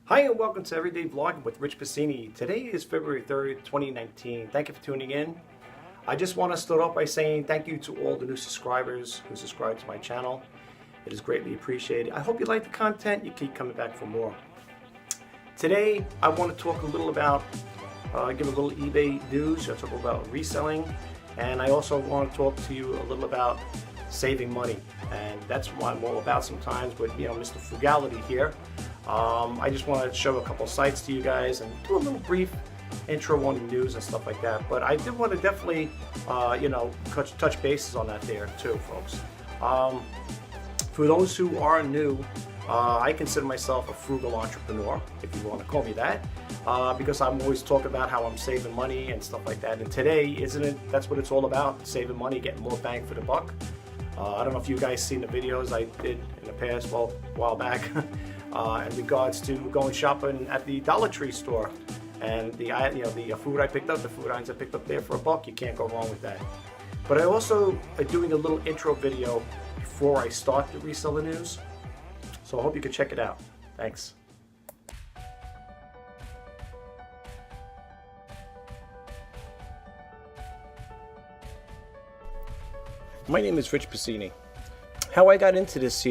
Hi and welcome to Everyday Vlogging with Rich Pasini. Today is February 3rd, 2019. Thank you for tuning in. I just want to start off by saying thank you to all the new subscribers who subscribe to my channel. It is greatly appreciated. I hope you like the content. You keep coming back for more. Today I want to talk a little about, give a little eBay news. I'll talk about reselling, and I also want to talk to you a little about saving money. And that's what I'm all about sometimes with, Mr. Frugality here. I just want to show a couple sites to you guys and do a little brief intro on the news and stuff like that. But I did want to definitely, touch bases on that there too, folks. For those who are new, I consider myself a frugal entrepreneur, if you want to call me that, because I'm always talking about how I'm saving money and stuff like that. And today, that's what it's all about, saving money, getting more bang for the buck. I don't know if you guys seen the videos I did in the past, well, a while back, in regards to going shopping at the Dollar Tree store, and the food I picked up, the food items I picked up there for $1. You can't go wrong with that. But I also am doing a little intro video before I start the reseller news, so I hope you can check it out. Thanks. My name is Rich Pasini. How I got into this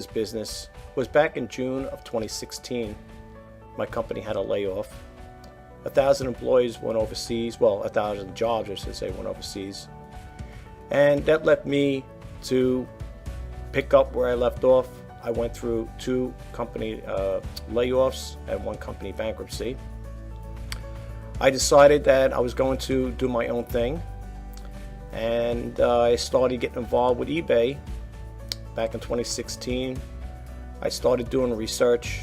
business, was back in June of 2016. My company had a layoff. 1,000 employees went overseas. Well, 1,000 jobs, I should say, went overseas. And that led me to pick up where I left off. I went through 2 company layoffs and 1 company bankruptcy. I decided that I was going to do my own thing. And I started getting involved with eBay back in 2016. I started doing research,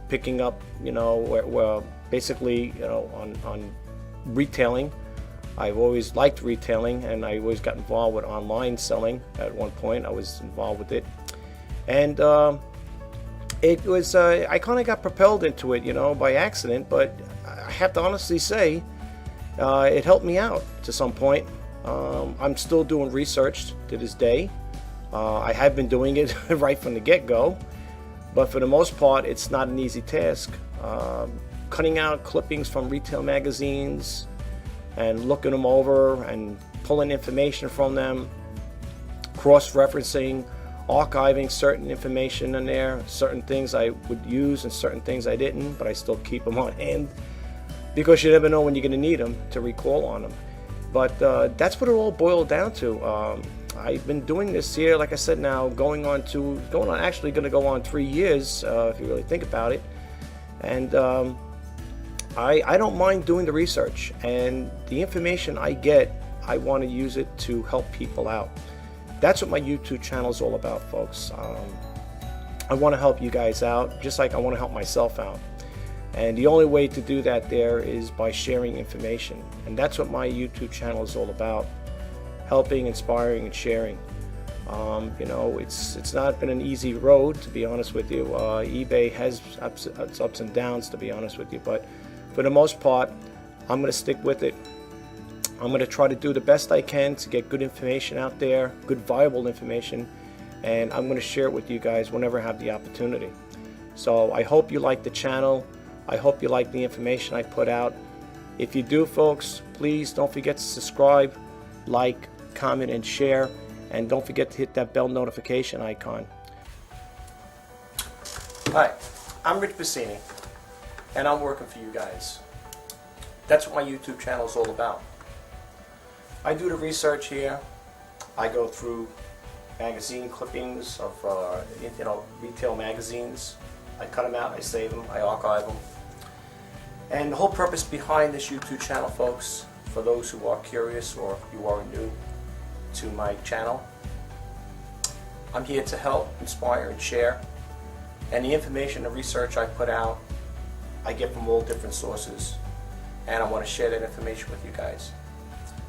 picking up, basically, on retailing. I've always liked retailing, and I always got involved with online selling. At one point, I was involved with it, and it was I kind of got propelled into it, by accident. But I have to honestly say, it helped me out to some point. I'm still doing research to this day. I have been doing it right from the get-go, but for the most part, it's not an easy task. Cutting out clippings from retail magazines and looking them over and pulling information from them, cross-referencing, archiving certain information in there, certain things I would use and certain things I didn't, but I still keep them on hand because you never know when you're going to need them to recall on them. But that's what it all boiled down to. I've been doing this here, like I said, now actually going to go on 3 years, if you really think about it. And I don't mind doing the research, and the information I get, I want to use it to help people out. That's what my YouTube channel is all about, folks. I want to help you guys out, just like I want to help myself out. And the only way to do that there is by sharing information. And that's what my YouTube channel is all about. Helping, inspiring, and sharing. It's not been an easy road, to be honest with you. eBay has its ups and downs, to be honest with you. But for the most part, I'm going to stick with it. I'm going to try to do the best I can to get good information out there, good viable information. And I'm going to share it with you guys whenever I have the opportunity. So I hope you like the channel. I hope you like the information I put out. If you do, folks, please don't forget to subscribe, like, comment, and share. And don't forget to hit that bell notification icon. Hi, I'm Rich Pasini, and I'm working for you guys. That's what my YouTube channel is all about. I do the research here. I go through magazine clippings of retail magazines. I cut them out, I save them, I archive them. And the whole purpose behind this YouTube channel, folks, for those who are curious or you are new to my channel, I'm here to help, inspire, and share. And the information, the research I put out, I get from all different sources. And I want to share that information with you guys.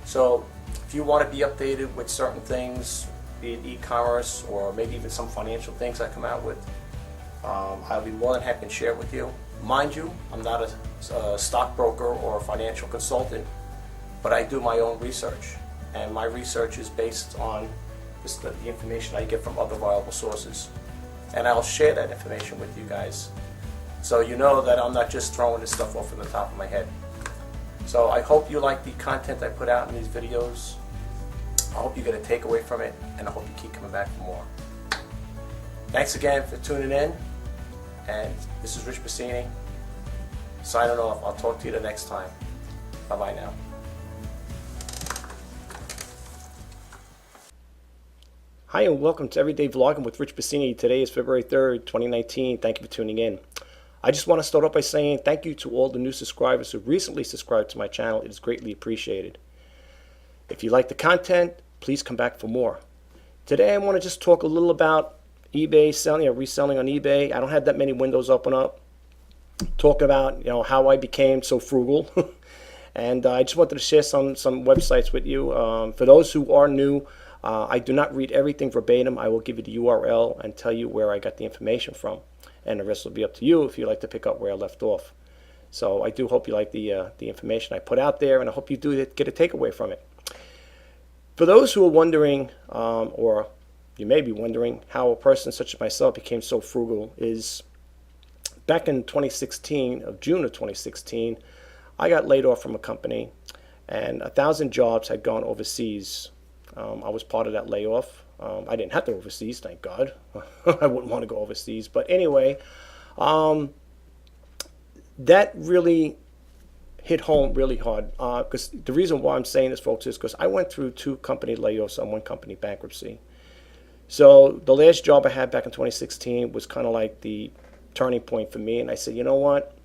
So if you want to be updated with certain things, be it e-commerce or maybe even some financial things I come out with, I'll be more than happy to share it with you. Mind you, I'm not a stockbroker or a financial consultant, but I do my own research. And my research is based on the information I get from other viable sources. And I'll share that information with you guys. So you know that I'm not just throwing this stuff off from the top of my head. So I hope you like the content I put out in these videos. I hope you get a takeaway from it, and I hope you keep coming back for more. Thanks again for tuning in, and this is Rich Pasini, signing off. I'll talk to you the next time. Bye-bye now. Hi, and welcome to Everyday Vlogging with Rich Pasini. Today is February 3rd, 2019. Thank you for tuning in. I just want to start off by saying thank you to all the new subscribers who recently subscribed to my channel. It is greatly appreciated. If you like the content, please come back for more. Today I want to just talk a little about eBay selling or reselling on eBay. I don't have that many windows open up. Talk about how I became so frugal, and I just wanted to share some websites with you. For those who are new, I do not read everything verbatim. I will give you the URL and tell you where I got the information from, and the rest will be up to you if you like to pick up where I left off. So I do hope you like the information I put out there, and I hope you do get a takeaway from it. For those who are wondering, or you may be wondering, how a person such as myself became so frugal is back in 2016, of June of 2016, I got laid off from a company, and 1,000 jobs had gone overseas. I was part of that layoff. I didn't have to go overseas, thank God. I wouldn't want to go overseas. But anyway, that really hit home really hard. Because the reason why I'm saying this, folks, is because I went through 2 company layoffs and 1 company bankruptcy. So the last job I had back in 2016 was kind of like the turning point for me. And I said, you know what?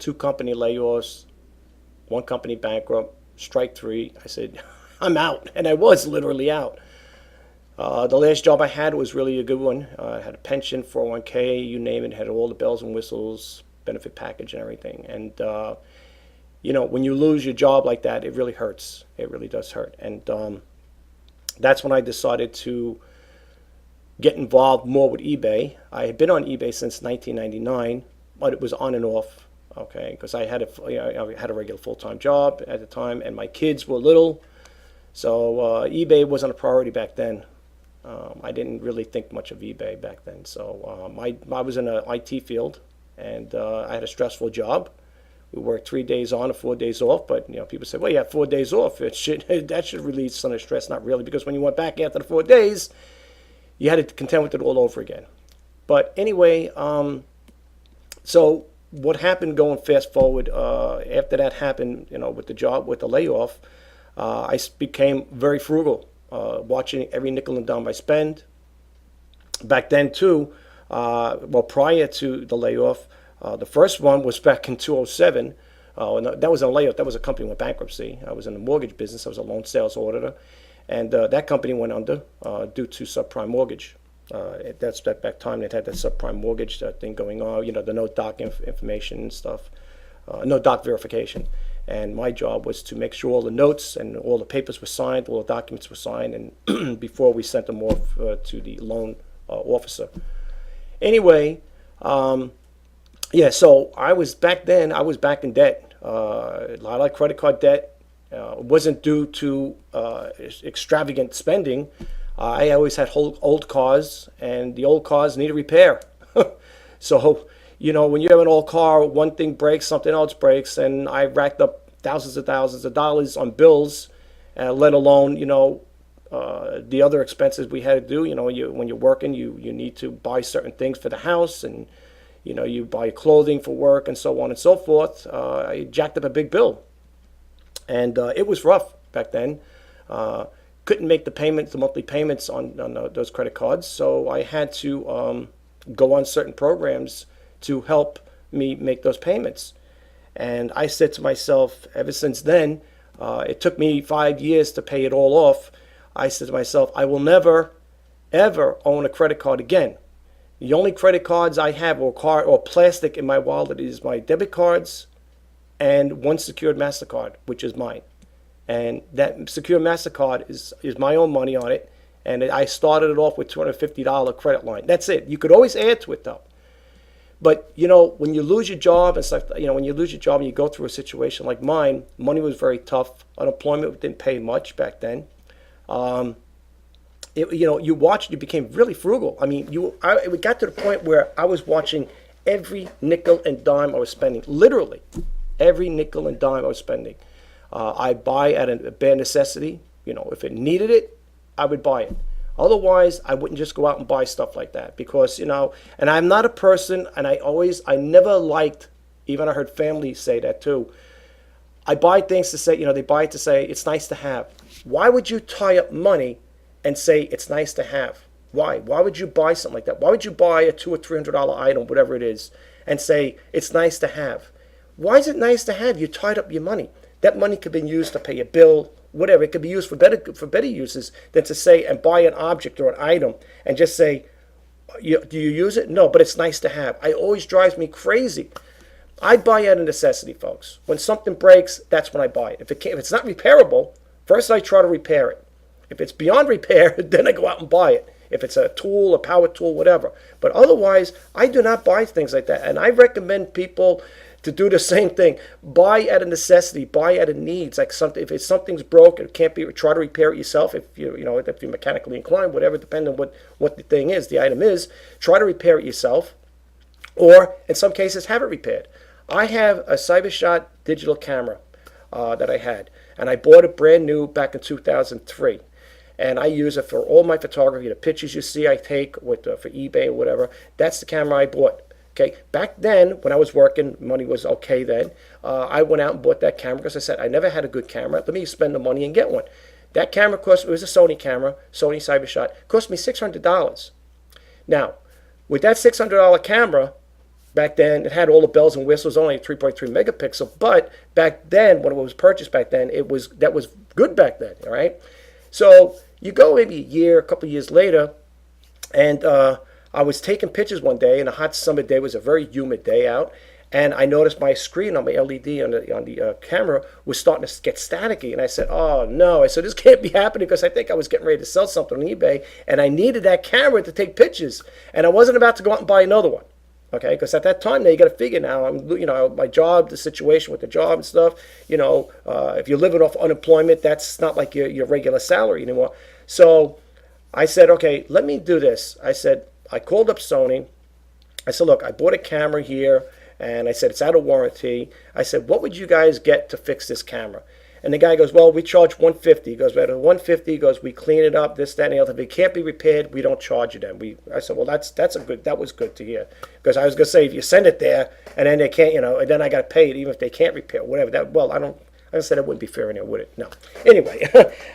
2 company layoffs, 1 company bankrupt, strike 3. I said, I'm out. And I was literally out. The last job I had was really a good one. I had a pension, 401k, you name it, had all the bells and whistles, benefit package and everything. And, when you lose your job like that, it really hurts. It really does hurt. And that's when I decided to get involved more with eBay. I had been on eBay since 1999, but it was on and off, okay, because I had a regular full-time job at the time, and my kids were little. So eBay wasn't a priority back then. I didn't really think much of eBay back then. So I was in an IT field, and I had a stressful job. We worked 3 days on and 4 days off. But people say, well, you have 4 days off. That should relieve some of the stress. Not really, because when you went back after the 4 days, you had to contend with it all over again. But anyway, so what happened going fast forward, after that happened, with the job, with the layoff, I became very frugal, watching every nickel and dime I spend. Back then, too, prior to the layoff, the first one was back in 2007. And that was a layoff. That was a company with bankruptcy. I was in the mortgage business. I was a loan sales auditor. And that company went under due to subprime mortgage. That's that back time. They had that subprime mortgage thing going on, the no doc information and stuff, no doc verification. And my job was to make sure all the notes and all the papers were signed, all the documents were signed, and before we sent them off to the loan officer. Anyway, so I was back in debt. A lot of credit card debt. It wasn't due to extravagant spending. I always had old cars, and the old cars needed repair. So, when you have an old car, one thing breaks, something else breaks, and I racked up thousands of dollars on bills, let alone, the other expenses we had to do. When you're working, you need to buy certain things for the house, and, you buy clothing for work and so on and so forth. I jacked up a big bill. And it was rough back then. Couldn't make the monthly payments on those credit cards. So I had to go on certain programs to help me make those payments. And I said to myself, ever since then, it took me 5 years to pay it all off. I said to myself, I will never, ever own a credit card again. The only credit cards I have or plastic in my wallet is my debit cards and one secured MasterCard, which is mine. And that secured MasterCard is my own money on it. And I started it off with $250 credit line. That's it. You could always add to it, though. But, when you lose your job and stuff, when you lose your job and you go through a situation like mine, money was very tough. Unemployment didn't pay much back then. You became really frugal. I mean, it got to the point where I was watching every nickel and dime I was spending. Literally, every nickel and dime I was spending. I buy at a bare necessity. You know, if it needed it, I would buy it. Otherwise, I wouldn't just go out and buy stuff like that because, you know, and I'm not a person, and I never liked, even I heard family say that too. I buy things to say, you know, they buy it to say it's nice to have. Why would you tie up money and say it's nice to have? Why? Why would you buy something like that? Why would you buy a $200 or $300 item, whatever it is, and say it's nice to have? Why is it nice to have? You tied up your money. That money could be used to pay a bill, whatever. It could be used for better uses than to say and buy an object or an item and just say, do you use it? No, but it's nice to have. It always drives me crazy. I buy out of necessity, folks. When something breaks, that's when I buy it. If it's not repairable, first I try to repair it. If it's beyond repair, then I go out and buy it. If it's a tool, a power tool, whatever. But otherwise, I do not buy things like that. And I recommend people to do the same thing. Buy out of necessity. Buy out of needs. Like something, if something's broken, it can't be. Try to repair it yourself. If if you're mechanically inclined, whatever, depending on what the thing is, the item is. Try to repair it yourself, or in some cases, have it repaired. I have a CyberShot digital camera that I had, and I bought it brand new back in 2003. And I use it for all my photography. The pictures you see I take for eBay or whatever, that's the camera I bought. Okay, back then when I was working, money was okay then. I went out and bought that camera because I said I never had a good camera. Let me spend the money and get one. That camera it was a Sony camera, Sony CyberShot, cost me $600. Now, with that $600 camera, back then it had all the bells and whistles, only 3.3 megapixel. But back then, when it was purchased back then, that was good back then. All right, so you go maybe a couple of years later, and I was taking pictures one day, and a hot summer day. It was a very humid day out, and I noticed my screen on my LED on the camera was starting to get staticky, and I said, "Oh no!" I said, "This can't be happening," because I think I was getting ready to sell something on eBay, and I needed that camera to take pictures, and I wasn't about to go out and buy another one. Okay, because at that time, now you got to figure now, my job, the situation with the job and stuff, if you're living off unemployment, that's not like your regular salary anymore. So I said, okay, let me do this. I called up Sony. I said, look, I bought a camera here, and I said, it's out of warranty. I said, what would you guys get to fix this camera? And the guy goes, well, we charge $150. He goes, well, $150. He goes, we clean it up, this, that, and the other. If it can't be repaired, we don't charge you then. I said, well, that was good to hear. Because I was going to say, if you send it there, and then they can't, and then I got to pay it, even if they can't repair, whatever. I said that wouldn't be fair anyway, would it? No. Anyway,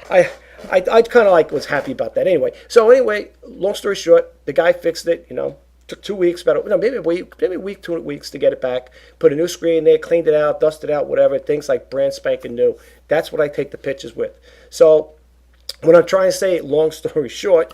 I kind of was happy about that anyway. So anyway, long story short, the guy fixed it, took 2 weeks, maybe a week, 2 weeks to get it back. Put a new screen in there, cleaned it out, dusted out, whatever. Things like brand spanking new. That's what I take the pictures with. So what I'm trying to say, long story short,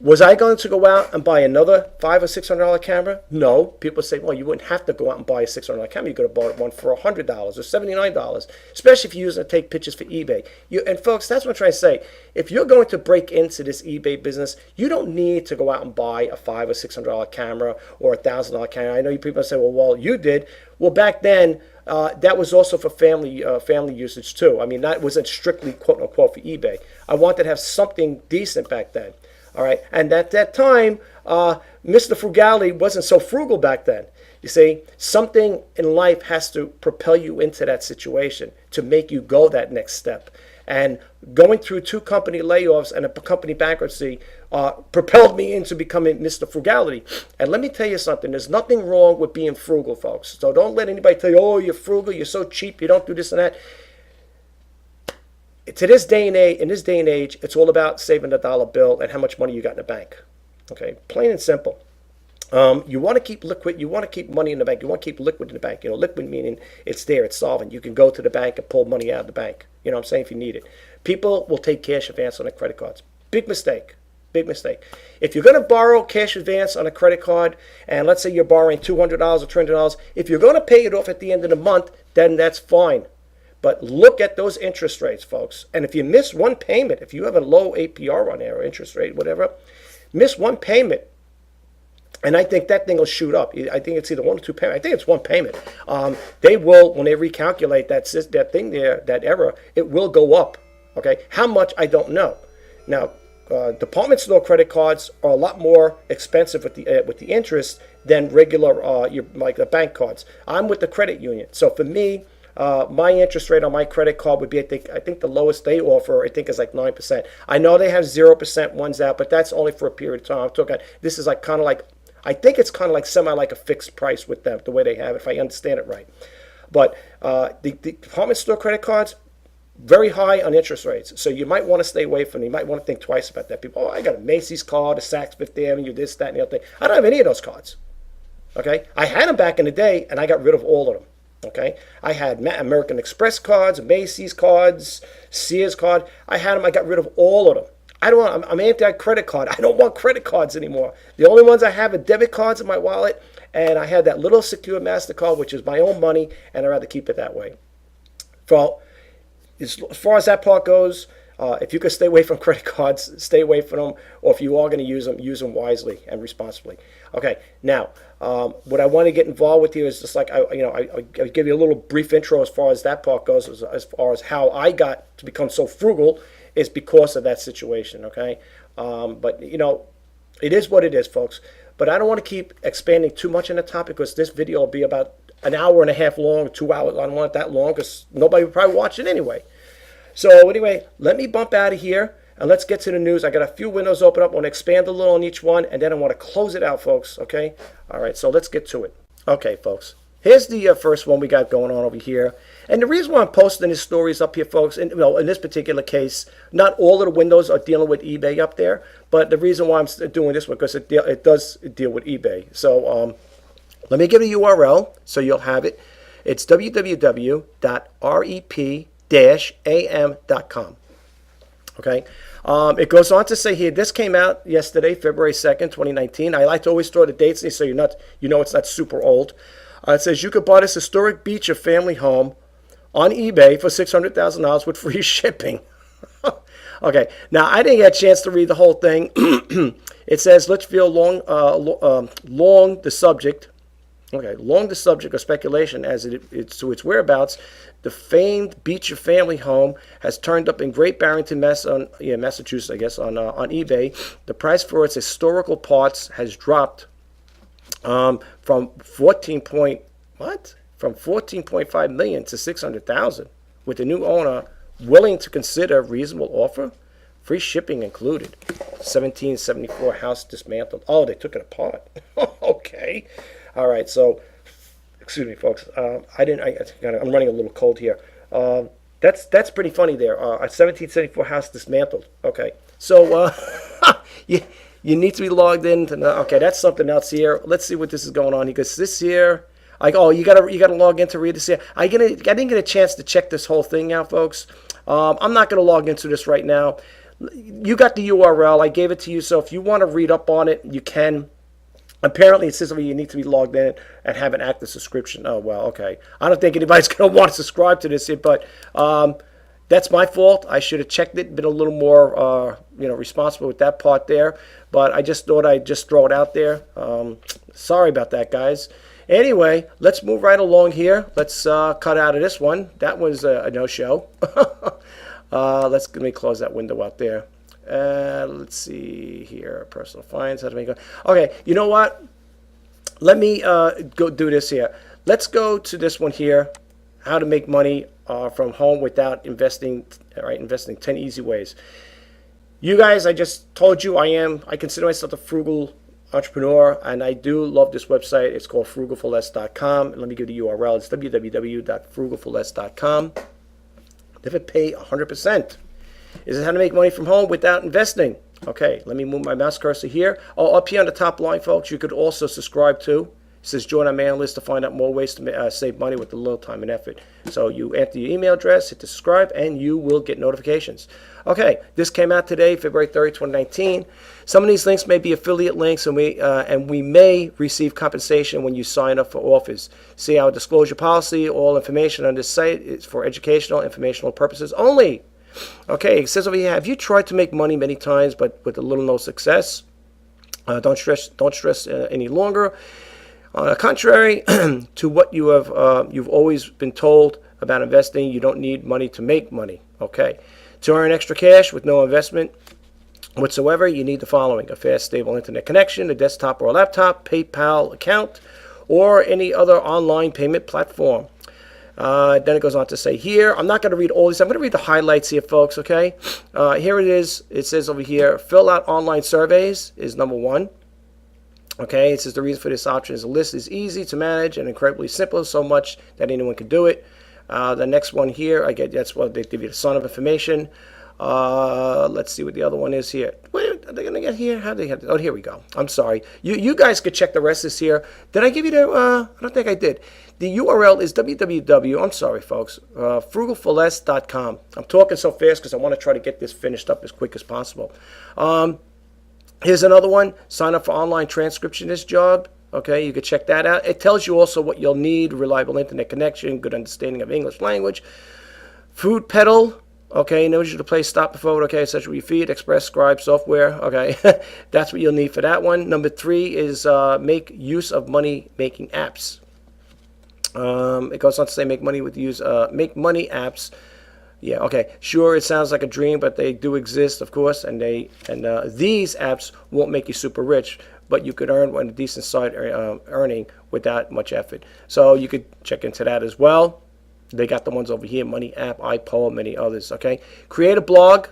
was I going to go out and buy another $500 or $600 camera? No. People say, well, you wouldn't have to go out and buy a $600 camera. You could have bought one for $100 or $79, especially if you're using it to take pictures for eBay. And folks, that's what I'm trying to say. If you're going to break into this eBay business, you don't need to go out and buy a $500 or $600 camera or a $1,000 camera. I know you people say, well, you did. Well, back then, that was also for family usage too. I mean, that wasn't strictly quote unquote for eBay. I wanted to have something decent back then. All right, and at that time, Mr. Frugality wasn't so frugal back then. You see, something in life has to propel you into that situation to make you go that next step. And going through 2 company layoffs and a company bankruptcy propelled me into becoming Mr. Frugality. And let me tell you something, there's nothing wrong with being frugal, folks. So don't let anybody tell you, oh, you're frugal, you're so cheap, you don't do this and that. In this day and age, it's all about saving the dollar bill and how much money you got in the bank. Okay, plain and simple. You want to keep liquid. You want to keep money in the bank. You want to keep liquid in the bank. Liquid meaning it's there, it's solvent. You can go to the bank and pull money out of the bank. You know what I'm saying? If you need it. People will take cash advance on their credit cards. Big mistake. Big mistake. If you're going to borrow cash advance on a credit card, and let's say you're borrowing $200 or $300, if you're going to pay it off at the end of the month, then that's fine. But look at those interest rates, folks. And if you miss one payment, if you have a low APR on there or interest rate, whatever, miss one payment, and I think that thing will shoot up. I think it's either 1 or 2 payments. I think it's one payment. They will, when they recalculate that thing there, that error, it will go up. Okay, how much I don't know. Now, department store credit cards are a lot more expensive with the interest than regular like the bank cards. I'm with the credit union. So for me, my interest rate on my credit card would be, I think the lowest they offer, I think, is like 9%. I know they have 0% ones out, but that's only for a period of time. I'm talking, this is like kind of like, I think it's kind of like semi like a fixed price with them, the way they have it, if I understand it right. But the department store credit cards, very high on interest rates. So you might want to stay away from them. You might want to think twice about that. People, oh, I got a Macy's card, a Saks Fifth Avenue, this, that, and the other thing. I don't have any of those cards. Okay? I had them back in the day, and I got rid of all of them. Okay? I had American Express cards, Macy's cards, Sears card. I had them. I got rid of all of them. I'm anti-credit card. I don't want credit cards anymore. The only ones I have are debit cards in my wallet, and I had that little secure MasterCard, which is my own money, and I'd rather keep it that way. So, as far as that part goes, if you could stay away from credit cards, stay away from them. Or if you are going to use them wisely and responsibly. Okay, now, what I want to get involved with you is just like, I give you a little brief intro as far as that part goes, as far as how I got to become so frugal is because of that situation, okay? But, it is what it is, folks. But I don't want to keep expanding too much on the topic because this video will be about an hour and a half long, 2 hours. I don't want it that long because nobody will probably watch it anyway. So anyway, let me bump out of here and let's get to the news. I got a few windows open up. I want to expand a little on each one and then I want to close it out, folks. Okay? All right, so let's get to it. Okay, folks. Here's the first one we got going on over here. And the reason why I'm posting these stories up here, folks, in this particular case, not all of the windows are dealing with eBay up there, but the reason why I'm doing this one, because it does deal with eBay. So let me give a URL so you'll have it. It's www.rep-am.com. Okay? It goes on to say here, this came out yesterday, February 2nd, 2019. I like to always throw the dates in so it's not super old. It says you could buy this historic beach or family home on eBay for $600,000 with free shipping. Okay, now I didn't get a chance to read the whole thing. It says Litchfield long the subject. Okay, long the subject of speculation as it's to its whereabouts. The famed Beecher family home has turned up in Great Barrington, Massachusetts, I guess, on eBay. The price for its historical parts has dropped from 14.5 million to 600,000, with the new owner willing to consider a reasonable offer, free shipping included. 1774 house dismantled. Oh, they took it apart. Okay. All right, so, excuse me, folks. I'm running a little cold here. That's pretty funny there. A 1774 house dismantled. Okay, so you need to be logged in. Okay, that's something else here. Let's see what this is going on. Because this here, you gotta log in to read this here. I didn't get a chance to check this whole thing out, folks. I'm not gonna log into this right now. You got the URL. I gave it to you, so if you want to read up on it, you can. Apparently, it says you need to be logged in and have an active subscription. Oh, well, okay. I don't think anybody's going to want to subscribe to this here, but that's my fault. I should have checked it, been a little more responsible with that part there. But I just thought I'd just throw it out there. Sorry about that, guys. Anyway, let's move right along here. Let's cut out of this one. That was a no-show. Let me close that window out there. Let's see here. Personal finance. How to make it. Okay, you know what? Let me go do this here. Let's go to this one here. How to make money from home without investing. All right, investing 10 easy ways. You guys, I just told you I consider myself a frugal entrepreneur, and I do love this website. It's called frugalforless.com. Let me give the URL. It's www.frugalforless.com. Never pay 100%. Is it how to make money from home without investing? Okay, let me move my mouse cursor here. Oh, up here on the top line, folks, you could also subscribe to. It says join our mailing list to find out more ways to save money with a little time and effort. So you enter your email address, hit the subscribe, and you will get notifications. Okay, this came out today, February 3rd, 2019. Some of these links may be affiliate links, and we may receive compensation when you sign up for offers. See our disclosure policy. All information on this site is for educational, informational purposes only. Okay, it says over here, have you tried to make money many times but with a little no success? Don't stress any longer. On the contrary to what you've always been told about investing, you don't need money to make money. Okay, to earn extra cash with no investment whatsoever, you need the following: a fast, stable internet connection, a desktop or a laptop, PayPal account, or any other online payment platform. Then it goes on to say here, I'm not going to read all these. I'm going to read the highlights here, folks, okay? Here it is. It says over here, fill out online surveys is number one. Okay, it says the reason for this option is the list is easy to manage and incredibly simple, so much that anyone can do it. The next one here, I get that's what they give you the son of information. Let's see what the other one is here. Wait, are they going to get here? How do they have? Oh, here we go. I'm sorry. You guys could check the rest of this here. Did I give you the? I don't think I did. The URL is www. I'm sorry, folks. Frugalforless.com. I'm talking so fast because I want to try to get this finished up as quick as possible. Here's another one. Sign up for online transcriptionist job. Okay, you can check that out. It tells you also what you'll need: reliable internet connection, good understanding of English language, food pedal. Okay, knows you to play stop the phone. Okay, such as your feed, Express, Scribe software. Okay, that's what you'll need for that one. Number 3 is make use of money-making apps. It goes on to say make money apps. Yeah, okay. Sure, it sounds like a dream, but they do exist, of course, and these apps won't make you super rich, but you could earn a decent side earning without much effort. So you could check into that as well. They got the ones over here, Money App, iPoll, many others, okay? Create a blog,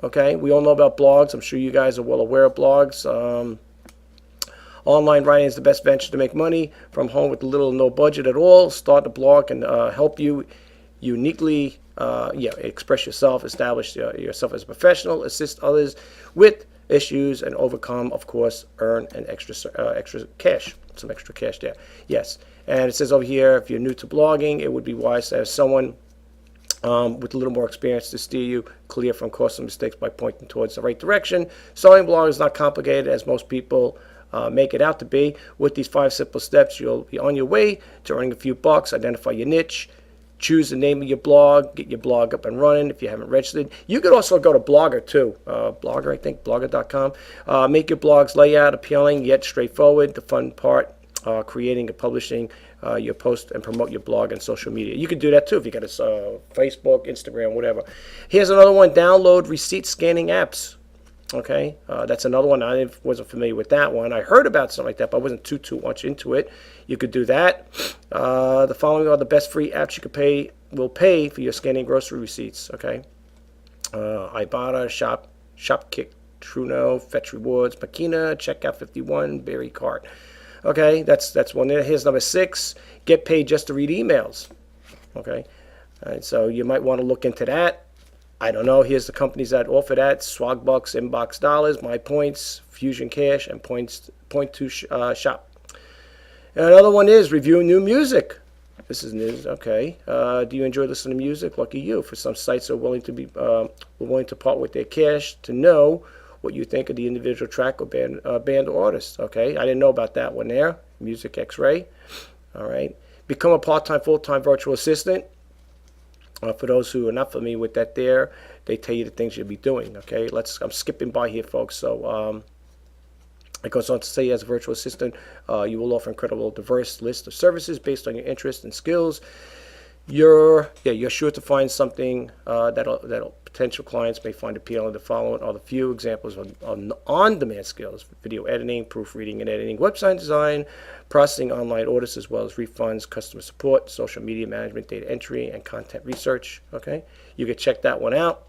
okay? We all know about blogs. I'm sure you guys are well aware of blogs. Online writing is the best venture to make money from home with little or no budget at all. Start a blog and help you uniquely express yourself, establish yourself as a professional, assist others with issues, and overcome, of course, earn an extra cash, some extra cash there. Yes. And it says over here, if you're new to blogging, it would be wise to have someone with a little more experience to steer you clear from costly mistakes by pointing towards the right direction. Starting a blog is not complicated as most people make it out to be. With these 5 simple steps, you'll be on your way to earning a few bucks. Identify your niche, choose the name of your blog, get your blog up and running if you haven't registered. You could also go to Blogger too. Blogger, I think, blogger.com. Make your blog's layout appealing yet straightforward. The fun part, creating and publishing your post and promote your blog on social media. You can do that too if you got a Facebook, Instagram, whatever. Here's another one: download receipt scanning apps. Okay, that's another one. I wasn't familiar with that one. I heard about something like that, but I wasn't too much into it. You could do that. The following are the best free apps you could will pay for your scanning grocery receipts. Okay, Ibotta, Shopkick, Truno, Fetch Rewards, Makina, Checkout 51, Berry Cart. Okay, that's one there. Here's number 6. Get paid just to read emails. Okay, all right, so you might want to look into that. I don't know. Here's the companies that offer that: Swagbucks, Inbox Dollars, MyPoints, Fusion Cash, and Point2 Shop. And another one is review new music. This is news. Okay. Do you enjoy listening to music? Lucky you. For some sites are willing to part with their cash to know what you think of the individual track or band or artist. Okay, I didn't know about that one there. Music X-Ray. All right. Become a part-time, full-time virtual assistant. For those who are not familiar with that there, they tell you the things you'll be doing. Okay, I'm skipping by here, folks. So it goes on to say, as a virtual assistant, you will offer incredible, diverse list of services based on your interests and skills. You're sure to find something that'll potential clients may find appealing. The following are the few examples of on-demand skills: video editing, proofreading and editing, website design, processing online orders as well as refunds, customer support, social media management, data entry, and content research. Okay, you can check that one out.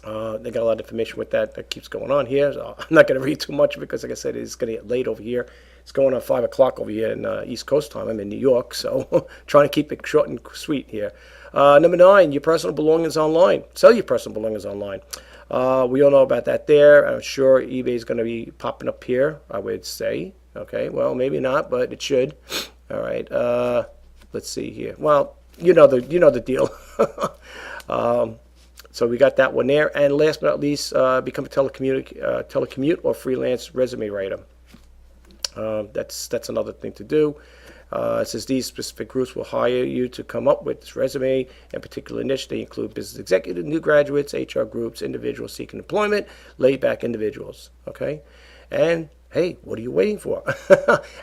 They got a lot of information with that keeps going on here. So I'm not going to read too much because, like I said, it's going to get late over here. It's going on 5 o'clock over here in East Coast time. I'm in New York, so trying to keep it short and sweet here. Number 9, your personal belongings online. Sell your personal belongings online. We all know about that there. I'm sure eBay is going to be popping up here, I would say. Okay, well, maybe not, but it should. All right. Let's see here. Well, you know the deal. So we got that one there. And last but not least, become a telecommute or freelance resume writer. That's another thing to do. It says these specific groups will hire you to come up with this resume and particular niche. They include business executives, new graduates, HR groups, individuals seeking employment, laid-back individuals. Okay, and hey, what are you waiting for?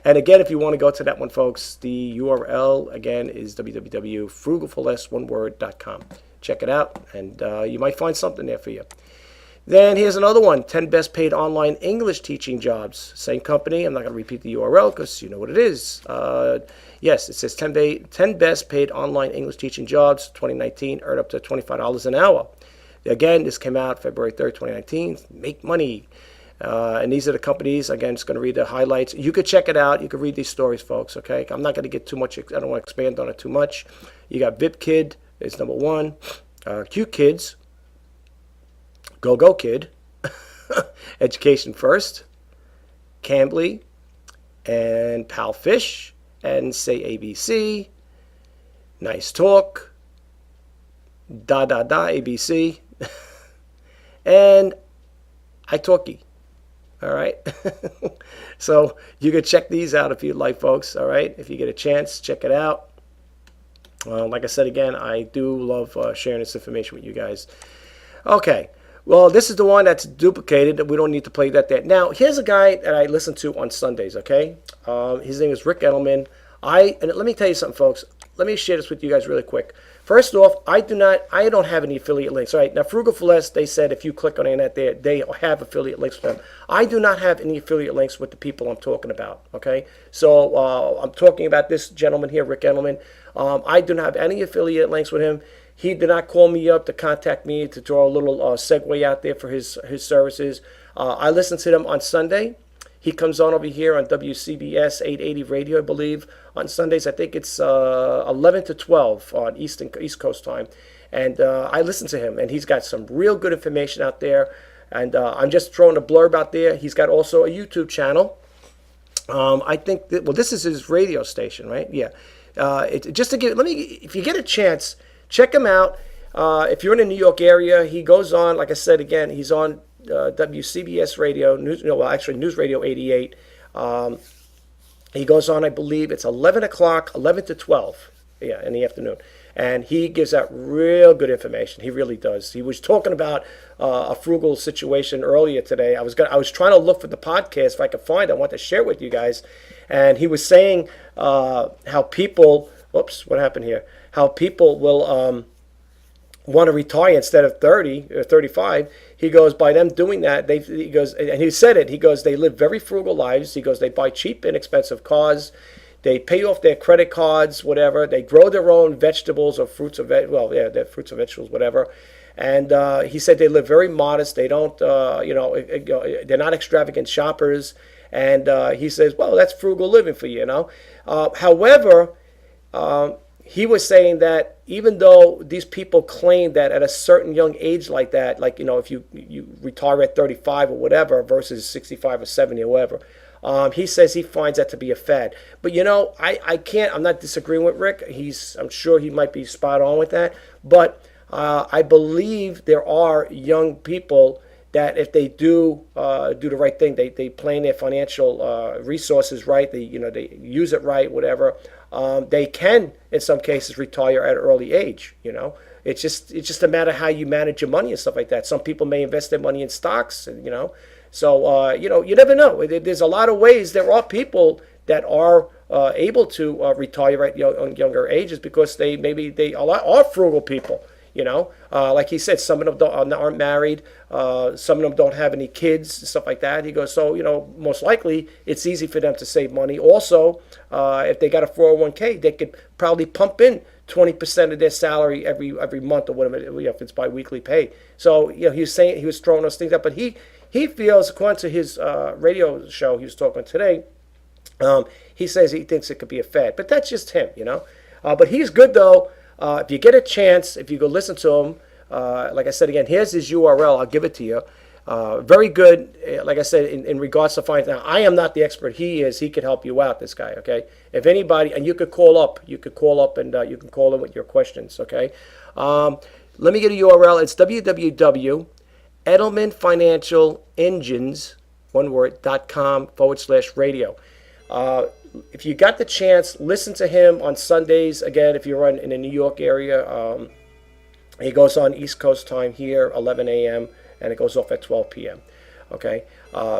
And again, if you want to go to that one, folks, the URL again is www.frugalforless.com. Check it out, and you might find something there for you. Then here's another one, 10 best paid online English teaching jobs. Same company. I'm not going to repeat the URL because you know what it is. Yes, it says 10 best paid online English teaching jobs, 2019, earn up to $25 an hour. Again, this came out February 3rd, 2019. Make money. And these are the companies. Again, just going to read the highlights. You could check it out. You could read these stories, folks, okay? I'm not going to get too much. I don't want to expand on it too much. You got VIP Kid is number one. Cute Kids. Go Kid. Education First. Cambly. And Pal Fish. And Say ABC. Nice Talk. ABC. And italki. All right. So you can check these out if you'd like, folks. All right. If you get a chance, check it out. Like I said again, I do love sharing this information with you guys. Okay. Well, this is the one that's duplicated. We don't need to play that there. Now, here's a guy that I listen to on Sundays, okay? His name is Rick Edelman. And let me tell you something, folks. Let me share this with you guys really quick. First off, I don't have any affiliate links. All right, now Frugal Celeste, they said if you click on any of that, they have affiliate links with them. I do not have any affiliate links with the people I'm talking about. Okay, so I'm talking about this gentleman here, Rick Edelman. I do not have any affiliate links with him. He did not call me up to contact me to draw a little segue out there for his services. I listen to them on Sunday. He comes on over here on WCBS 880 radio, I believe, on Sundays. I think it's 11 to 12 on East Coast time. And I listen to him, and he's got some real good information out there. And I'm just throwing a blurb out there. He's got also a YouTube channel. I think that, well, this is his radio station, right? Yeah. Just to give, if you get a chance, check him out. If you're in the New York area, he goes on, like I said again, he's on WCBS radio, News Radio 88. He goes on, I believe it's 11 o'clock, 11 to 12, in the afternoon. And he gives out real good information. He really does. He was talking about a frugal situation earlier today. I was trying to look for the podcast if I could find it. I want to share it with you guys. And he was saying how people, what happened here? How people will want to retire instead of 30 or 35. He goes, by them doing that, he goes, and he said it, he goes, they live very frugal lives. He goes, they buy cheap, inexpensive cars. They pay off their credit cards, whatever. They grow their own vegetables or fruits their fruits or vegetables, whatever. And he said they live very modest. They don't, they're not extravagant shoppers. And he says, well, that's frugal living for you, However, he was saying that even though these people claim that at a certain young age like that, if you retire at 35 or whatever versus 65 or 70 or whatever, he says he finds that to be a fad. But I'm not disagreeing with Rick. I'm sure he might be spot on with that. But I believe there are young people that if they do the right thing, they plan their financial resources right, they use it right, whatever. They can, in some cases, retire at an early age. It's just a matter of how you manage your money and stuff like that. Some people may invest their money in stocks, So you never know. There's a lot of ways. There are people that are able to retire at younger ages because they are frugal people. Like he said, some of them aren't married. Some of them don't have any kids, stuff like that. He goes, so, most likely it's easy for them to save money. Also, if they got a 401k, they could probably pump in 20% of their salary every month or whatever, if it's biweekly pay. So, he was saying, he was throwing those things up, but he feels, according to his radio show he was talking today, he says he thinks it could be a fad, but that's just him, But he's good though. If you get a chance, if you go listen to him, like I said again, here's his URL. I'll give it to you. Very good. Like I said, in regards to finance. Now, I am not the expert. He is. He could help you out, this guy, okay? If anybody, and you could call up. You can call in with your questions, okay? Let me get a URL. It's www.edelmanfinancialengines, one word, .com/radio. If you got the chance, listen to him on Sundays. Again, if you're in the New York area, he goes on East Coast time here, 11 a.m., and it goes off at 12 p.m. Okay,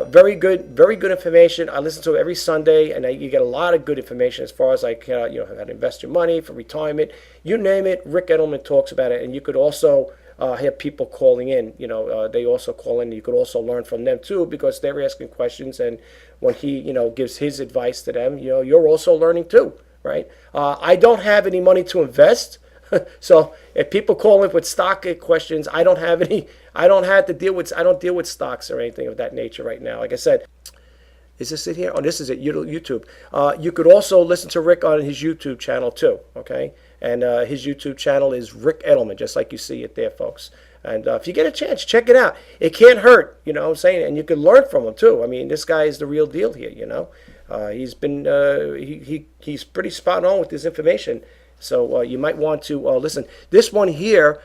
very good information. I listen to it every Sunday, and you get a lot of good information as far as how to invest your money for retirement. You name it, Rick Edelman talks about it, and you could also I have people calling in. They also call in. You could also learn from them too, because they're asking questions, and when he, gives his advice to them, you're also learning too, right? I don't have any money to invest, so if people call in with stock questions, I don't have any. I don't deal with stocks or anything of that nature right now. Like I said. Is this it here? Oh, this is it, YouTube. You could also listen to Rick on his YouTube channel too, okay? And his YouTube channel is Rick Edelman, just like you see it there, folks. And if you get a chance, check it out. It can't hurt, you know what I'm saying? And you can learn from him too. I mean, this guy is the real deal here, He's been, he's pretty spot on with his information. So you might want to listen. This one here,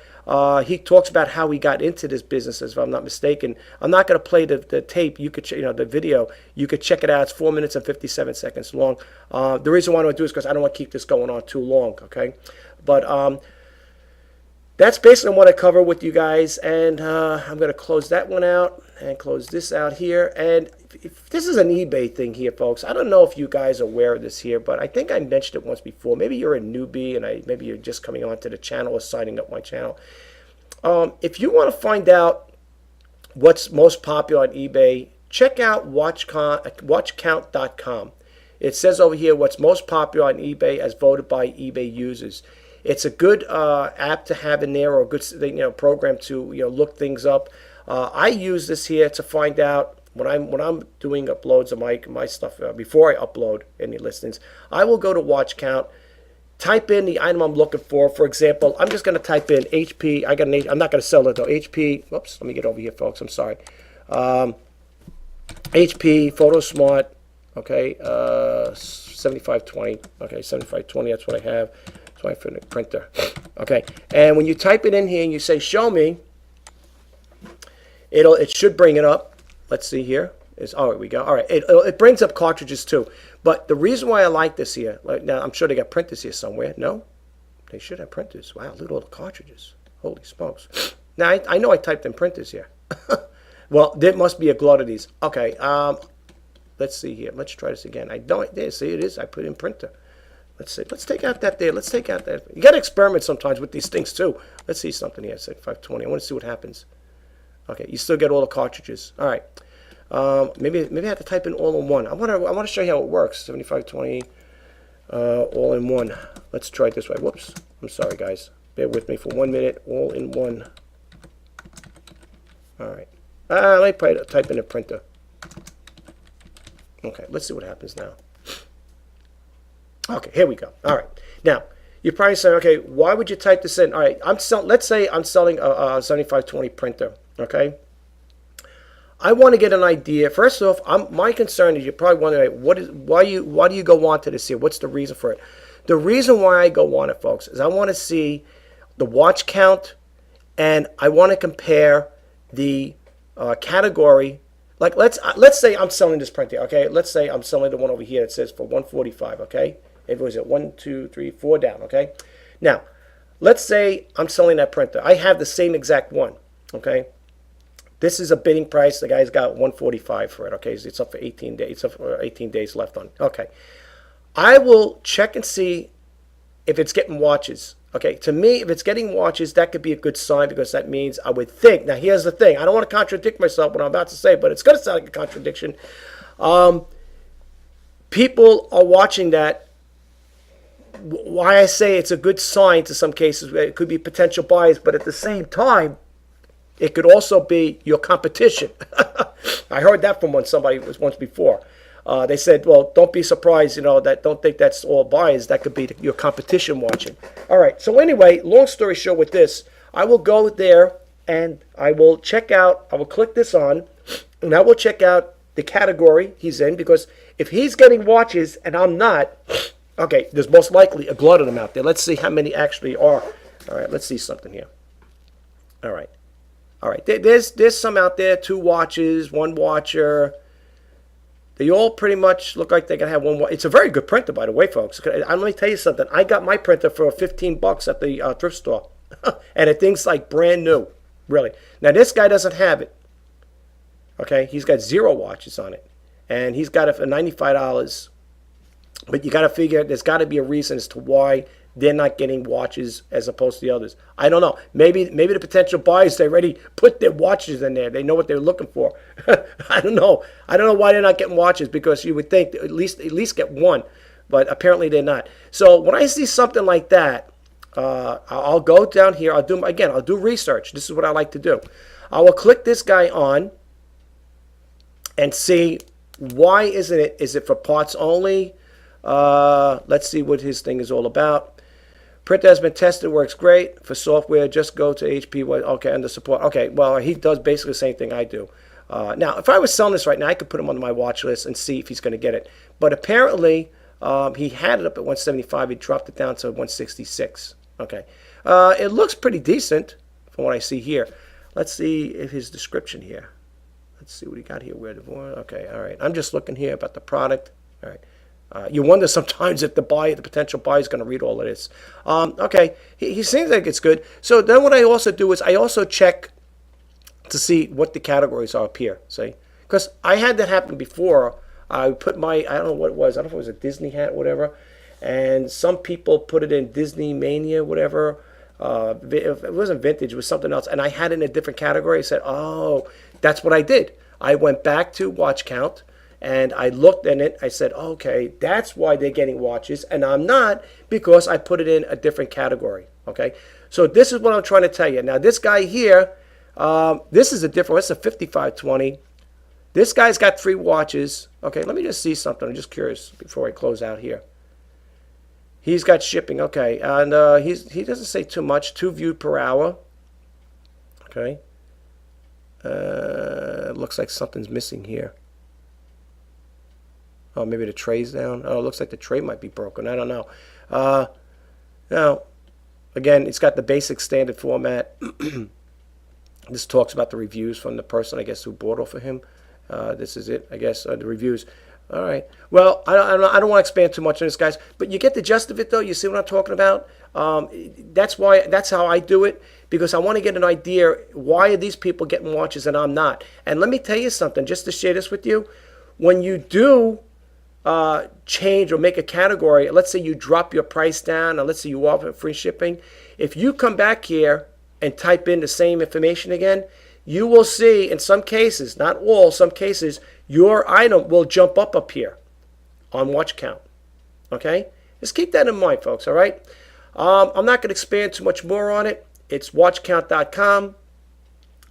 he talks about how he got into this business, if I'm not mistaken. I'm not going to play the tape. You could, the video. You could check it out. It's 4 minutes and 57 seconds long. The reason why I don't do it is because I don't want to keep this going on too long. Okay, but that's basically what I cover with you guys, and I'm going to close that one out and close this out here. And if this is an eBay thing here, folks. I don't know if you guys are aware of this here, but I think I mentioned it once before. Maybe you're a newbie, and maybe you're just coming onto the channel or signing up my channel. If you want to find out what's most popular on eBay, check out watchcount.com. It says over here what's most popular on eBay as voted by eBay users. It's a good app to have in there, or a good program to look things up. I use this here to find out when I'm doing uploads of my stuff before I upload any listings. I will go to Watch Count, type in the item I'm looking for. For example, I'm just going to type in HP. I'm not going to sell it though. HP. Whoops. Let me get over here, folks. I'm sorry. HP PhotoSmart. Okay. 7520. Okay. 7520. That's what I have. That's why I for the printer. Okay. And when you type it in here and you say "Show me," it should bring it up. Let's see here. Oh, here we go. All right. It brings up cartridges too. But the reason why I like this here, now I'm sure they got printers here somewhere. No? They should have printers. Wow, look at all the cartridges. Holy smokes. Now, I know I typed in printers here. Well, there must be a glut of these. Okay. Let's see here. Let's try this again. There, see, it is. I put in printer. Let's see. Let's take out that there. Let's take out that. You got to experiment sometimes with these things too. Let's see something here. Say 520. I want to see what happens. Okay, you still get all the cartridges. All right. Maybe I have to type in all in one. I want to show you how it works. 7520 all in one. Let's try it this way. Whoops. I'm sorry, guys. Bear with me for 1 minute. All in one. All right. Let me type in a printer. Okay, let's see what happens now. Okay, here we go. All right. Now, you're probably saying, okay, why would you type this in? All right, let's say I'm selling a 7520 printer. Okay. I want to get an idea. First off, my concern is you're probably wondering why do you go on to this here? What's the reason for it? The reason why I go on it, folks, is I want to see the watch count, and I want to compare the category. Like let's say I'm selling this printer. Okay, let's say I'm selling the one over here that says for 145. Okay, it was at 1, 2, 3, 4 down. Okay, now let's say I'm selling that printer. I have the same exact one. Okay. This is a bidding price. The guy's got 145 for it. Okay, it's up for 18 days. It's up for 18 days left on. Okay, I will check and see if it's getting watches. Okay, to me, if it's getting watches, that could be a good sign, because that means I would think. Now, here's the thing. I don't want to contradict myself what I'm about to say, but it's going to sound like a contradiction. People are watching that. Why I say it's a good sign to some cases, it could be potential buyers, but at the same time, it could also be your competition. I heard that from somebody was once before. They said, well, don't be surprised, don't think that's all buyers. That could be your competition watching. All right. So anyway, long story short with this, I will go there and I will check out, I will click this on, and I will check out the category he's in, because if he's getting watches and I'm not, okay, there's most likely a glut of them out there. Let's see how many actually are. All right. Let's see something here. All right. All right, there's some out there, 2 watches, 1 watcher. They all pretty much look like they're going to have 1 watch. It's a very good printer, by the way, folks. Let me tell you something. I got my printer for $15 at the thrift store. And the thing's like brand new, really. Now, this guy doesn't have it. Okay, he's got 0 watches on it. And he's got it for $95. But you got to figure there's got to be a reason as to why they're not getting watches as opposed to the others. I don't know. Maybe the potential buyers, they already put their watches in there. They know what they're looking for. I don't know. I don't know why they're not getting watches, because you would think at least get one, but apparently they're not. So when I see something like that, I'll go down here. I'll do research. This is what I like to do. I will click this guy on and see why isn't it? Is it for parts only? Let's see what his thing is all about. Printer has been tested, works great. For software, just go to HP. Okay, under support. Okay, well, he does basically the same thing I do. Now, if I was selling this right now, I could put him on my watch list and see if he's going to get it. But apparently, he had it up at 175. He dropped it down to 166. Okay. It looks pretty decent from what I see here. Let's see if his description here. Let's see what he got here. Okay, all right. I'm just looking here about the product. All right. You wonder sometimes if the potential buyer is going to read all of this. Okay, he seems like it's good. So then what I also do is I also check to see what the categories are up here. See, because I had that happen before. I put I don't know what it was. I don't know if it was a Disney hat, whatever. And some people put it in Disney Mania, whatever. It wasn't vintage, it was something else. And I had it in a different category. I said, oh, that's what I did. I went back to watch count. And I looked in it, I said, okay, that's why they're getting watches, and I'm not, because I put it in a different category, okay? So this is what I'm trying to tell you. Now, this guy here, this is a different, it's a 5520. This guy's got 3 watches. Okay, let me just see something. I'm just curious before I close out here. He's got shipping, okay, and he doesn't say too much, 2 viewed per hour, okay? Looks like something's missing here. Oh, maybe the tray's down. Oh, it looks like the tray might be broken. I don't know. Now, again, it's got the basic standard format. This talks about the reviews from the person, I guess, who bought off of him. This is it, I guess, the reviews. All right. Well, I don't want to expand too much on this, guys, but you get the gist of it, though. You see what I'm talking about? That's how I do it, because I want to get an idea, why are these people getting watches and I'm not? And let me tell you something, just to share this with you. When you do change or make a category, let's say you drop your price down, or let's say you offer free shipping, if you come back here and type in the same information again, you will see in some cases, not all, some cases, your item will jump up here on watch count. Okay? Just keep that in mind, folks, all right? I'm not going to expand too much more on it. It's watchcount.com.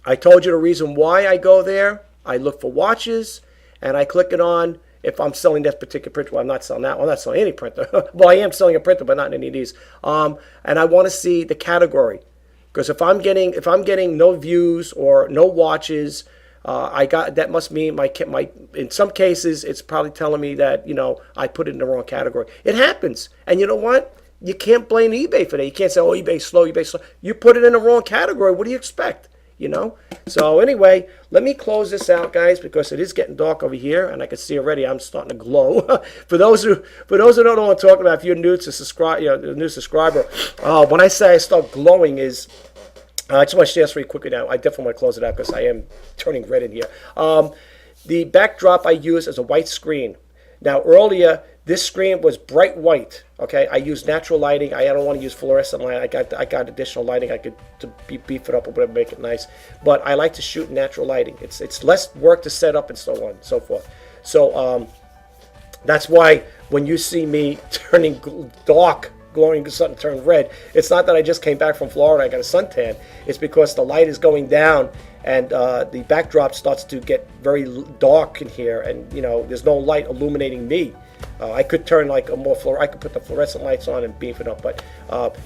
I told you the reason why I go there. I look for watches, and I click it on. If I'm selling this particular printer, well, I'm not selling that one. I'm not selling any printer. Well, I am selling a printer, but not any of these. And I want to see the category, because if I'm getting no views or no watches, that must mean my in some cases it's probably telling me that I put it in the wrong category. It happens, and you know what? You can't blame eBay for that. You can't say, oh, eBay's slow, eBay's slow. You put it in the wrong category. What do you expect? So anyway, let me close this out, guys, because it is getting dark over here, and I can see already I'm starting to glow. For those who don't know what I'm talking about, if you're new to subscribe, a new subscriber, when I say I start glowing is, I just want to share this really quickly now. I definitely want to close it out because I am turning red in here. The backdrop I use is a white screen. Now earlier, this screen was bright white. Okay, I use natural lighting. I don't want to use fluorescent light. I got additional lighting. I could beef it up or whatever, make it nice. But I like to shoot natural lighting. It's less work to set up and so on and so forth. So that's why when you see me turning dark, glowing, something turn red, it's not that I just came back from Florida. I got a suntan. It's because the light is going down and the backdrop starts to get very dark in here, and there's no light illuminating me. I could turn like I could put the fluorescent lights on and beef it up, but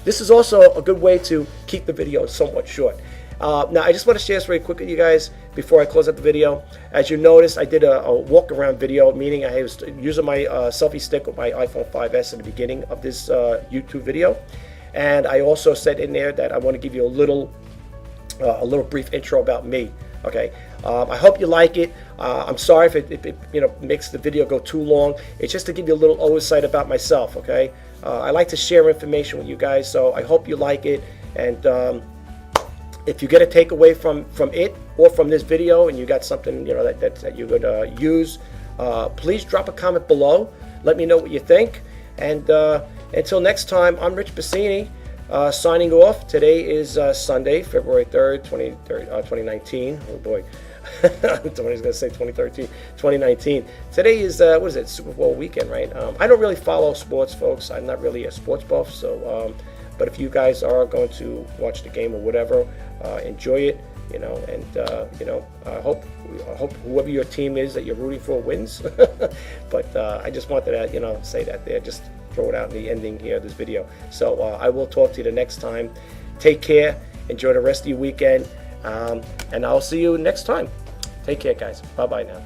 this is also a good way to keep the video somewhat short. Now, I just want to share this very quick with you guys before I close out the video. As you noticed, I did a walk around video, meaning I was using my selfie stick with my iPhone 5S at the beginning of this YouTube video, and I also said in there that I want to give you a little brief intro about me. Okay, I hope you like it. I'm sorry if it makes the video go too long. It's just to give you a little oversight about myself. Okay, I like to share information with you guys, so I hope you like it. And if you get a takeaway from it or from this video, and you got something that you're gonna use, please drop a comment below. Let me know what you think. And until next time, I'm Rich Pasini, signing off. Today is Sunday, February 3rd, 2019. Oh boy. Somebody's going to say 2013, 2019. Today is, what is it, Super Bowl weekend, right? I don't really follow sports, folks. I'm not really a sports buff, so, but if you guys are going to watch the game or whatever, enjoy it, and, I hope whoever your team is that you're rooting for wins. But I just wanted to, say that there, just throw it out in the ending here of this video. So I will talk to you the next time. Take care. Enjoy the rest of your weekend. And I'll see you next time. Take care, guys. Bye-bye now.